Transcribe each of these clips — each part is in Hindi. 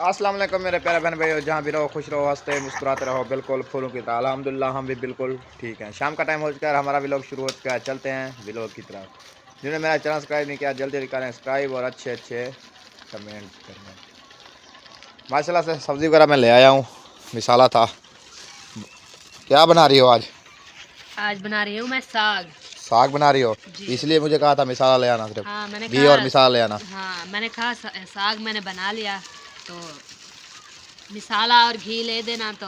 अस्सलाम वालेकुम मेरे प्यारे बहन भाइयों, जहाँ भी रहो खुश रहो, हंसते मुस्कुराते रहो, बिल्कुल फूलों की तरह। अल्हम्दुलिल्लाह हम भी बिल्कुल ठीक हैं। शाम का टाइम हो चुका है, हमारा व्लॉग शुरू हो चुका है। चलते हैं व्लॉग की तरफ। जिन्होंने मेरा चैनल सब्सक्राइब नहीं किया जल्दी करें सब्सक्राइब और अच्छे अच्छे कमेंट करना। माशाल्लाह से सब्ज़ी वगैरह मैं ले आया हूँ, मिसाला था। क्या बना रही हो आज? आज बना रही हूँ मैं साग। साग बना रही हो, इसलिए मुझे कहा था मिसाला ले आना, सिर्फ हाँ मैंने घी और मिसाला ले आना। हाँ मैंने कहा साग मैंने बना लिया तो मिसाला और घी ले देना तो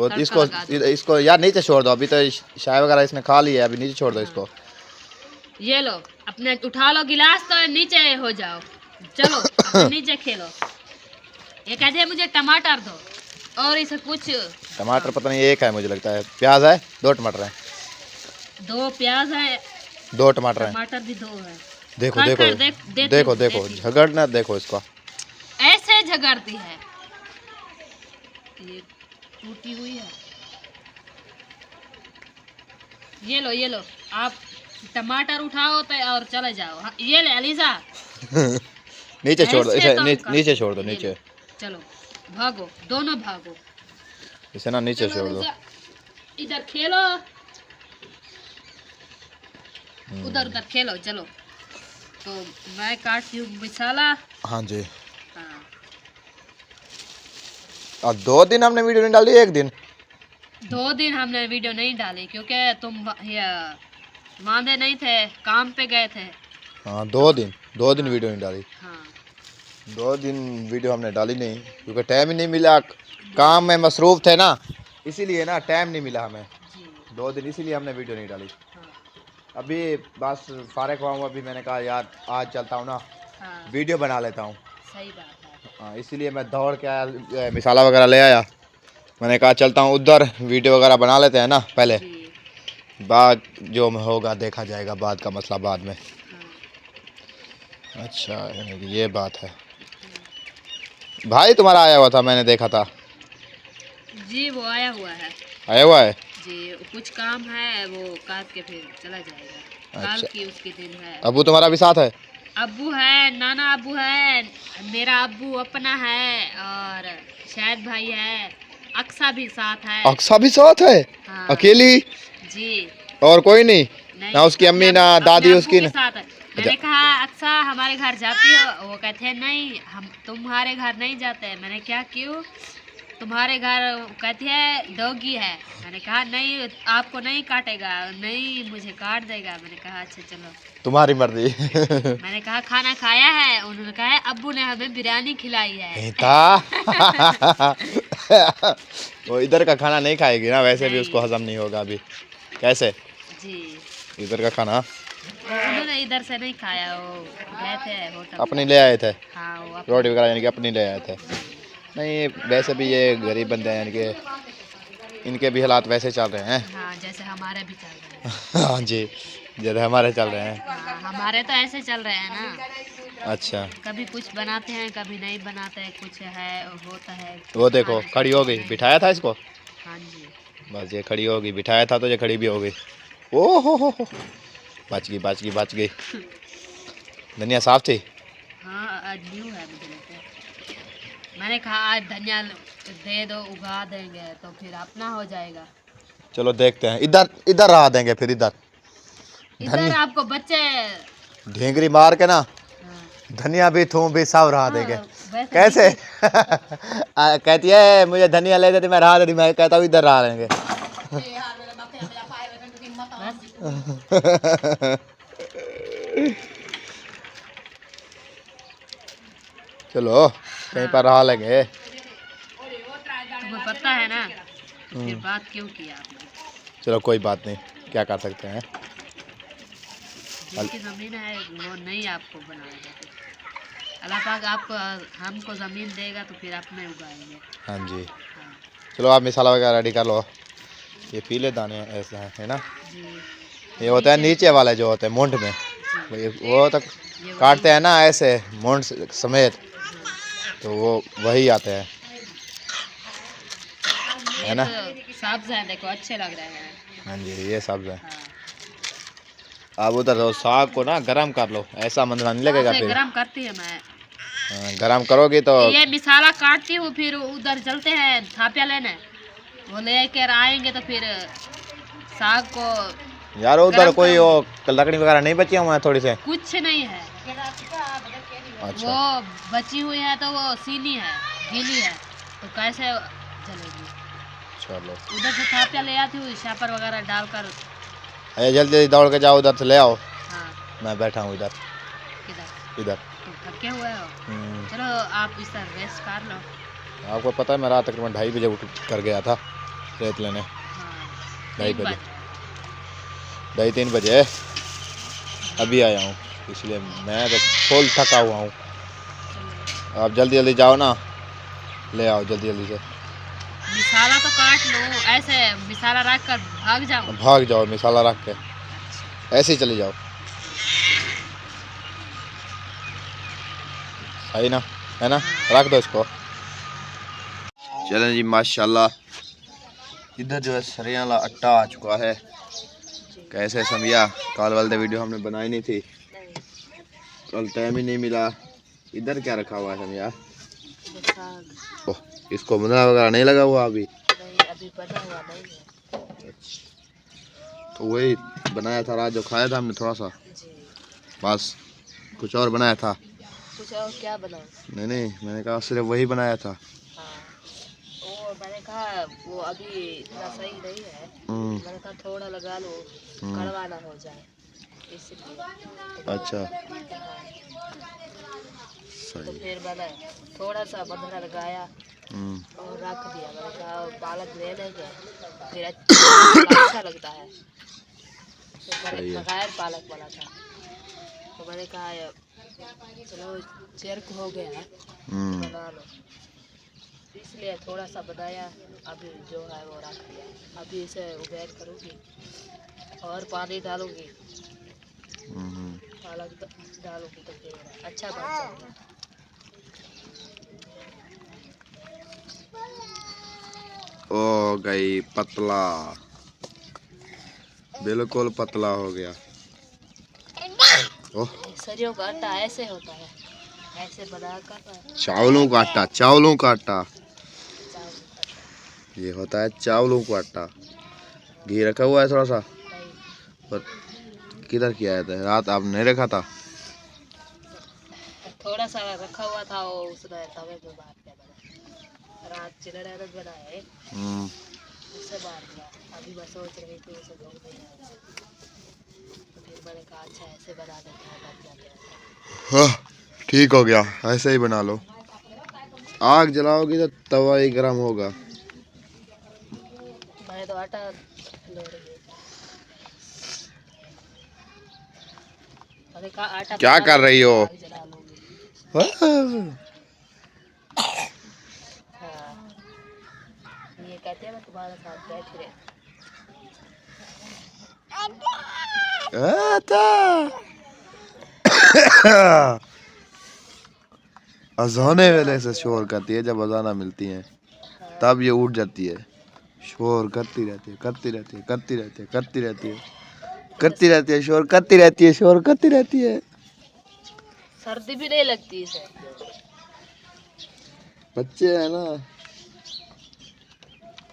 और इसको यार नीचे छोड़ दो, अभी तो चाय वगैरह इसने खा ली है, अभी नीचे छोड़ दो इसको। ये लो अपने उठा लो गिलास तो नीचे हो जाओ। चलो अपने नीचे खेलो। ये कहते हैं मुझे टमाटर दो और इसे कुछ टमाटर पता नहीं एक है, मुझे लगता है प्याज है, 2 टमाटर हैं। 2 प्याज है, 2 टमाटर हैं। टमाटर भी 2 है। देखो देखो देखो देखो झगड़ना, देखो इसको ऐसे झगड़ती है, ये टूटी हुई है। ये लो आप टमाटर उठाओ तो और चले जाओ। हाँ, ये ले अलीजा नीचे छोड़ दो इसे, तो नीचे छोड़ दो, नीचे। चलो भागो, दोनों भागो, इसे ना नीचे छोड़ दो। इधर खेलो, उधर उधर खेलो। चलो तो मैं काटती हूँ मिसाला। हाँ जी। हाँ। और 2 दिन हमने वीडियो नहीं डाली, 1 दिन 2 दिन हमने वीडियो नहीं डाली क्योंकि तुम मांदे नहीं थे, काम पे गए थे। हाँ 2 दिन वीडियो नहीं डाली। हाँ 2 दिन वीडियो हमने डाली नहीं क्योंकि टाइम ही नहीं मिला, काम में मसरूफ़ थे ना, इसीलिए ना टाइम नहीं मिला हमें। 2 दिन इसीलिए हमने वीडियो नहीं डाली। हाँ। अभी बस फारिग हुआ हूँ, अभी मैंने कहा यार आज चलता हूँ ना, हाँ। वीडियो बना लेता हूँ। सही बात है। हाँ इसीलिए मैं दौड़ के आया, मिसाला वगैरह ले आया। मैंने कहा चलता हूँ उधर, वीडियो वगैरह बना लेते हैं ना पहले, बाद जो होगा देखा जाएगा, बाद का मसला बाद में। अच्छा ये बात है। भाई तुम्हारा आया हुआ था, मैंने देखा था जी, वो आया हुआ है। आया हुआ है जी, कुछ काम है, वो काट के फिर चला जाएगा। अच्छा। कल की उसकी दिन है। अबू तुम्हारा भी साथ है? अब्बू है, नाना अब्बू है, मेरा अब्बू अपना है और शायद भाई है, अक्सा भी साथ है। अक्सा भी साथ है? हाँ। अकेली? जी। और कोई नहीं? ना उसकी अम्मी ना दादी उसकी ना? साथ है। मैंने कहा अक्सा हमारे घर जाती हो? वो कहते हैं नहीं हम तुम्हारे घर नहीं जाते। मैंने क्या क्यों? तुम्हारे घर कहती है डॉगी है। मैंने कहा नहीं आपको नहीं काटेगा, नहीं मुझे काट देगा। मैंने कहा अच्छा चलो तुम्हारी मर्जी। मैंने कहा खाना खाया है? उन्होंने कहा है अब्बू ने हमें बिरयानी खिलाई है। वो इधर का खाना नहीं खाएगी ना, वैसे भी उसको हजम नहीं होगा अभी। कैसे जी इधर का खाना उन्होंने इधर से नहीं खाया, वो गए थे होटल, अपनी ले आए थे। हाँ वो रोटी वगैरह यानी कि अपनी ले आए थे। नहीं वैसे भी ये गरीब बंदे हैं, यानी कि इनके भी हालात वैसे चल रहे हैं। हाँ जैसे हमारे भी चल रहे हैं। हाँ जी, जैसे हमारे चल रहे हैं। हाँ, हमारे तो ऐसे चल रहे हैं ना। अच्छा कभी कुछ बनाते हैं कभी नहीं बनाते हैं, कुछ है होता है। वो देखो खड़ी हो गई, बिठाया था इसको। हाँ जी बस ये खड़ी हो गई, बिठाया था तो ये खड़ी भी हो गई। ओ हो बच गई। धनिया साफ थी। हाँ आज न्यू है मुझे लगता है। मैंने कहा आज धनिया दे दो, उगा देंगे तो फिर अपना हो जाएगा। चलो देखते हैं, इधर रहा देंगे फिर इधर आपको बच्चे ढेंगरी मार के ना, हाँ। धनिया भी थूम भी सब रहा देंगे। वैसे कैसे? कहती है मुझे धनिया ले देती, मैं रहा देती, मैं कहता हूँ इधर रहा लेंगे। चलो कहीं पर रहा लेंगे। तुम्हें पता है ना तो फिर बात क्यों किया आपने? चलो कोई बात नहीं, क्या कर सकते हैं। जिसकी ज़मीन है वो नहीं आपको बनाएगा। अल्लाह पाक आपको हमको ज़मीन देगा तो फिर अपने उगाएंगे। हाँ जी। हाँ। चलो आप मिसाला वगैरह रेडी कर लो। ये पीले दाने ऐसे हैं, है ना? जी। ये होता है नीचे वाले जो होते हैं मुंड में, वो तो काटते हैं ना ऐसे मुंड समेत, तो वो वही आते हैं, है ना? तो सब्ज़ है, देखो अच्छे लग रहे हैं। हाँ जी ये सब्ज़ है। हाँ। आप उधर साग को ना गरम कर लो, ऐसा मंदरा नहीं लगेगा फिर। गरम करती है मैं। गरम करोगी तो ये मिसाला काटती हूँ, फिर उधर चलते हैं थापिया लेने, वो लेकर आएंगे तो फिर साग को। यार उधर गरम कोई वो करूंगी। लकड़ी वगैरह नहीं बची हुई है थोड़ी से? कुछ नहीं है, अच्छा वो बची हुई है तो वो सीनी है, गीली है, तो कैसे चलेगी। चलो उधर से थापिया ले आती हूँ, शापर वगैरह डालकर। अरे जल्दी जल्दी दौड़ के जाओ, उधर से ले आओ। हाँ, मैं बैठा हूँ इधर किधर इधर। तुम थके हुए हो? चलो आप इस तरह रेस्ट कर लो। आपको पता है मैं रात तकरीबन 2:30 बजे उठ कर गया था रेत लेने। हाँ, 2:30 ठीक बजे, बात। 2:30-3 बजे अभी आया हूँ, इसलिए मैं तो फुल थका हुआ हूँ। आप जल्दी जल्दी जाओ ना, ले आओ जल्दी जल्दी से। मिसाला तो काट लो, ऐसे मिसाला रख कर भाग जाओ। भाग जाओ मिसाला रख के, ऐसे ही चले जाओ, सही ना, है ना? रख दो इसको। चलें जी, माशाल्लाह इधर जो है सरिया वाला आटा आ चुका है। कैसे समझिया, कल वाले वीडियो हमने बनाई नहीं थी, कल टाइम ही नहीं मिला। इधर क्या रखा हुआ है समझिया? ओह, इसको मसाला वगैरह नहीं लगा हुआ अभी? नहीं, अभी बना हुआ नहीं है। तो वही बनाया था रात जो खाया था हमने थोड़ा सा, जी। बस कुछ और बनाया था? कुछ और क्या बनाऊं? नहीं मैंने कहा सिर्फ वही बनाया था। हाँ, वो मैंने कहा वो अभी इतना सही नहीं है, मैंने कहा थोड़ा लगा लो, कड़वा ना हो जाए, इसलिए। अच्छा तो सही। फिर मैंने थोड़ा सा बंधना लगाया और रख दिया। मैंने कहा पालक ले लेंगे, फिर अच्छा लगता है। तो सही है। बगैर पालक वाला था, तो मैंने कहा चलो चेरक हो गया है, बना लो, इसलिए थोड़ा सा बनाया। अभी जो है वो रख दिया, अभी इसे उबैर करूँगी और पानी डालूँगी, पालक डालूँगी तो फिर अच्छा बन जाएगा। ओ गई पतला, बिल्कुल पतला हो गया। ओह, सरियों का आटा ऐसे होता है, ऐसे बनाकर। चावलों का आटा, चावलों का आटा, ये होता है चावलों का आटा। घी रखा हुआ है थोड़ा सा, पर किधर किया था रात? आप नहीं रखा था? थोड़ा सा रखा हुआ था, वो उसने तवे पे मार दिया मैंने, रात चिलड़ बनाया है, उससे मार दिया। अभी मैं सोच रही थी उसे धो देना, तो फिर मैंने कहा अच्छा ऐसे बना देते हैं, बन जाते हैं। हाँ ठीक हो गया, ऐसे ही बना लो। आग जलाओगी तो तवा ही गर्म होगा। मैं तो आटा ले रही हूँ, मैंने कहा आटा क्या कर रही हो? आग जला लूंगी। हाँ, ये कहते हैं मैं तुम्हारे साथ बैठ रहे। अजाने वेले से शोर करती है, जब अजाना मिलती है तब ये उठ जाती है, शोर करती रहती है, करती रहती है, करती रहती है, करती रहती है, करती रहती है, शोर करती रहती है, शोर करती रहती है। सर्दी भी नहीं लगती इसे। बच्चे है ना,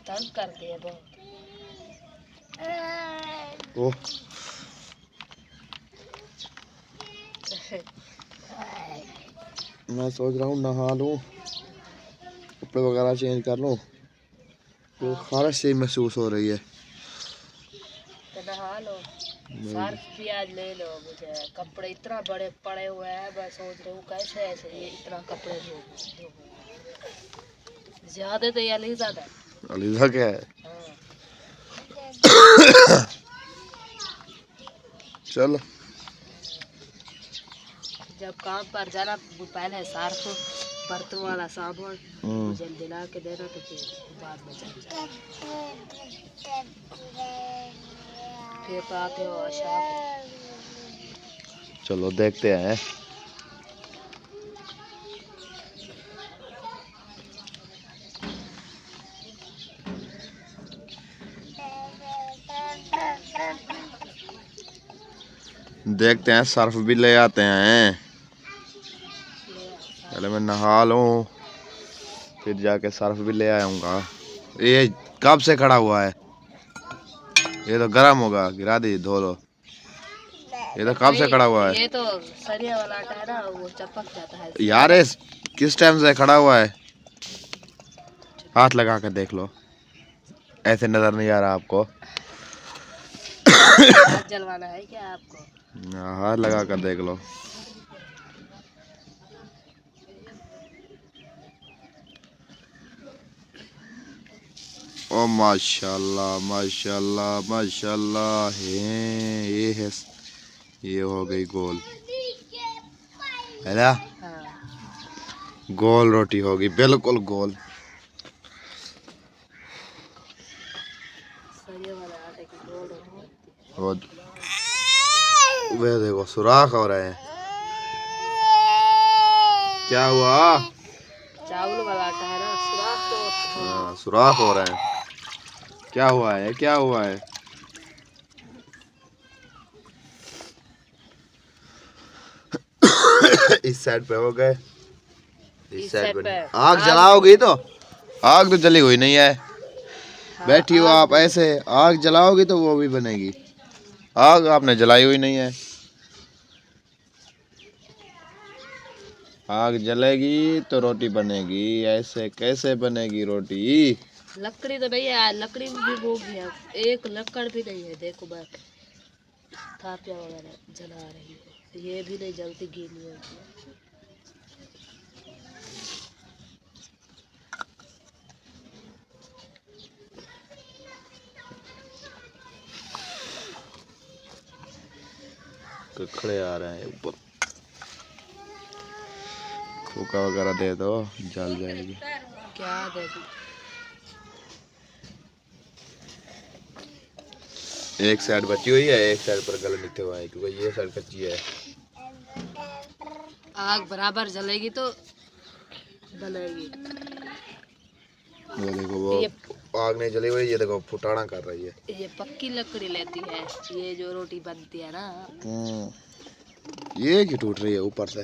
तंग करती है बहुत। ओह मैं सोच रहा हूँ नहा लूँ, कपड़े वगैरह चेंज कर लूँ, तो खारिश से महसूस हो रही है। तो नहा लो, सर्फ भी आज ले लो। मुझे कपड़े इतना बड़े पड़े हुए हैं, मैं सोच रही हूँ कैसे ऐसे ये इतना कपड़े धो। ज्यादा तो या नहीं ज्यादा? अलीजा क्या है? हाँ। चलो जब काम पर जाना पहले सर्फ, बर्तन वाला साबुन मुझे दिला के देना, तो फिर बाद में चल जाए। फिर तो आते हो शाम। चलो देखते हैं। देखते हैं, सर्फ भी ले आते हैं। पहले मैं नहा लूँ, फिर जाके सर्फ भी ले आऊँगा। ये कब से खड़ा हुआ है? ये तो गर्म होगा, गिरा दी, धो लो। ये तो कब से खड़ा हुआ है? ये तो सरिया वाला आटा है ना, वो चपक जाता है यार किस टाइम से खड़ा हुआ है? हाथ लगा कर देख लो, ऐसे नजर नहीं आ रहा आपको? हाथ जलवाना है क्या आपको? हाथ लगा कर देख लो। ओ माशाल्लाह माशाल्लाह माशाल्लाह, ये है, ये हो गई गोल है ना? हाँ। गोल रोटी होगी, बिल्कुल गोल। वे देखो सुराख हो रहे हैं। क्या हुआ? चावल वाला आटा है ना, सुराख तो हाँ, सुराख हो रहे हैं। क्या हुआ है? क्या हुआ है? इस साइड पे हो गए, इस साइड पे। आग जलाओगी तो? आग तो जली हुई नहीं है। हाँ, बैठी हो आप ऐसे, आग जलाओगी तो वो भी बनेगी। आग आपने जलाई हुई नहीं है। आग जलेगी तो रोटी बनेगी, ऐसे कैसे बनेगी रोटी? लकड़ी तो नहीं है, लकड़ी भी वो भी है, एक लकड़ भी नहीं है। देखो मैं थापिया वगैरह जला रही है, ये भी नहीं जलती, गीली होती है। ककड़े आ रहे हैं ऊपर, फूका वगैरह दे दो, जल जाएगी। क्या दे दूं? एक साइड बची हुई है, एक साइड पर गल मिटे हुआ है, क्योंकि ये साइड कच्ची है। आग बराबर जलेगी तो बनेगी। वो देखो, वो आग नहीं जली हुई, ये देखो फुटाना कर रही है। ये पक्की लकड़ी लेती है, ये जो रोटी बनती है ना। ये क्यों टूट रही है ऊपर से?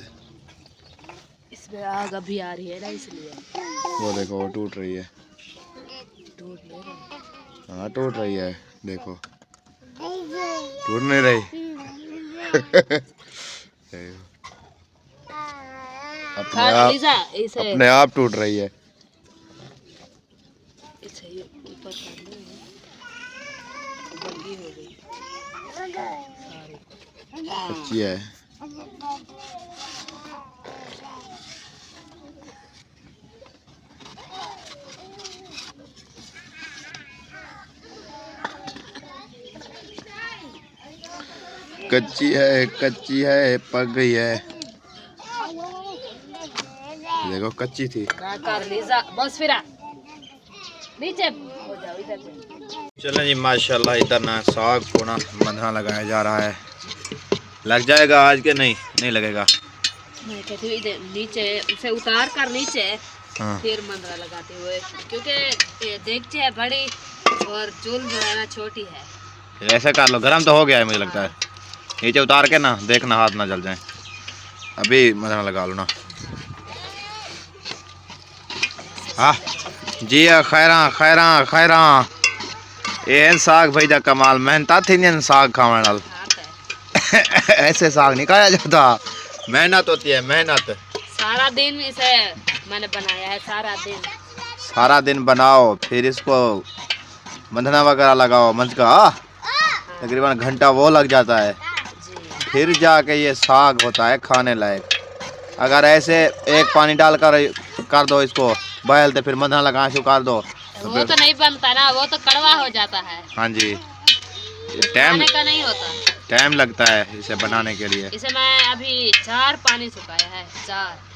इसमें आग अभी आ रही है ना, इसलिए। वो देखो, वो टूट रही है। टूट नहीं रही? हाँ टूट रही है, देखो टूट नहीं रही। अपने आप टूट रही है। इसे ये ऊपर कर लो, बग्गी हो गई सारी। अच्छी है। कच्ची है, कच्ची है, पक गई है। देखो कच्ची थी। कर लीजा बस, फिर नीचे हो जाओ, इधर से। चलें जी, माशाल्लाह इधर ना साग कोना बंधना लगाया जा रहा है। लग जाएगा आज के? नहीं, नहीं लगेगा। मैं कहती हूँ इधर नीचे उसे उतार कर नीचे, हाँ। फिर मंदरा लगाते हुए, क्योंकि देखते है बड़ी और चूल जो है ना छोटी है। ऐसे कर लो, गरम तो हो गया है मुझे लगता है। नीचे उतार के ना देखना हाथ ना जल जाए। अभी मंदरा लगा लो ना। हाँ जी, खैरा खैरा खैरा। ये साग भाई दा कमाल, मेहनत थी नहीं साग खाने नाल। ऐसे साग नहीं खाया जाता, मेहनत होती है, मेहनत। सारा दिन इसे मैंने बनाया है, सारा दिन बनाओ, फिर इसको बंधना वगैरह लगाओ। मंच का तकरीबन घंटा वो लग जाता है, फिर जाके ये साग होता है खाने लायक। अगर ऐसे एक पानी डाल कर दो इसको बॉयल, तो फिर बंधना लगा शुरू कर दो तो वो तो नहीं बनता ना, वो तो कड़वा हो जाता है। हाँ जी, टाइम का नहीं होता, टाइम लगता है इसे बनाने के लिए। इसे मैं अभी 4 पानी सुखाया है,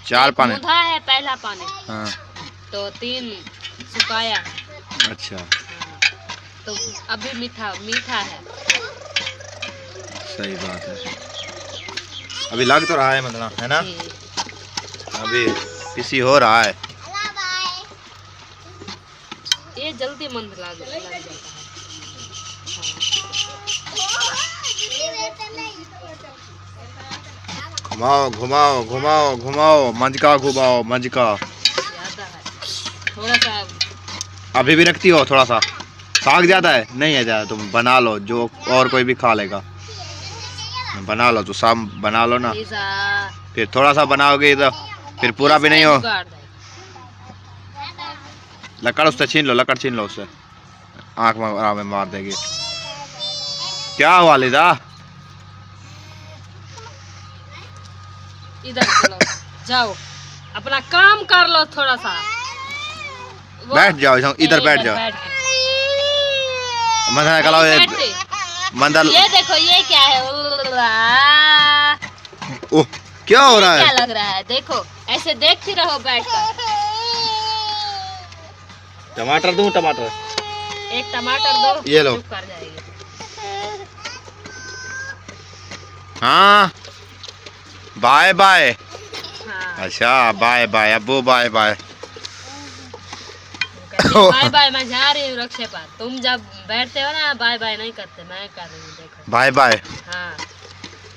4 पानी है पहला पानी। हाँ। तो 3 सुखाया। अच्छा। तो अभी मीठा है। सही बात है। अभी लग तो रहा है मतलब, है ना? अभी किसी हो रहा है। ये जल्दी मंद लग जाता है। घुमाओ घुमाओ घुमाओ घुमाओ, मंजका घुमाओ मंजका। ज्यादा है थोड़ा सा। अभी भी रखती हो थोड़ा सा? साग ज्यादा है? नहीं है ज्यादा, तुम बना लो, जो और कोई भी खा लेगा। बना लो तो शाम बना लो ना, फिर थोड़ा सा बनाओगे तो फिर पूरा भी नहीं हो। लकड़ उससे छीन लो, लकड़ छीन लो उससे, आँख में मार देगी। क्या हुआ लिदा? इधर चलो, जाओ अपना काम कर लो थोड़ा सा। बैठ जाओ इधर, बैठ जाओ। मंदर निकलाओ, मंदर। ये देखो ये क्या है? ओह क्या हो रहा है? क्या लग रहा है? देखो ऐसे देखती रहो बैठकर। टमाटर दूं? टमाटर एक टमाटर दो, ये लो। चुप कर जाएगी। हाँ बाय बाय। हाँ। अच्छा बाय बाय अब्बू, बाय बाय। बाय बाय मैं जा रही हूँ रक्षे पर। तुम जब बैठते हो ना बाय बाय नहीं करते, मैं कर रही हूँ देखो। Bye bye. हाँ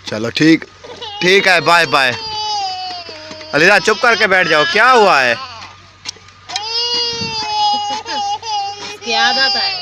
चलो ठीक है, बाय बाय। अलीदा चुप करके बैठ जाओ, क्या हुआ है? इसकी आदत है।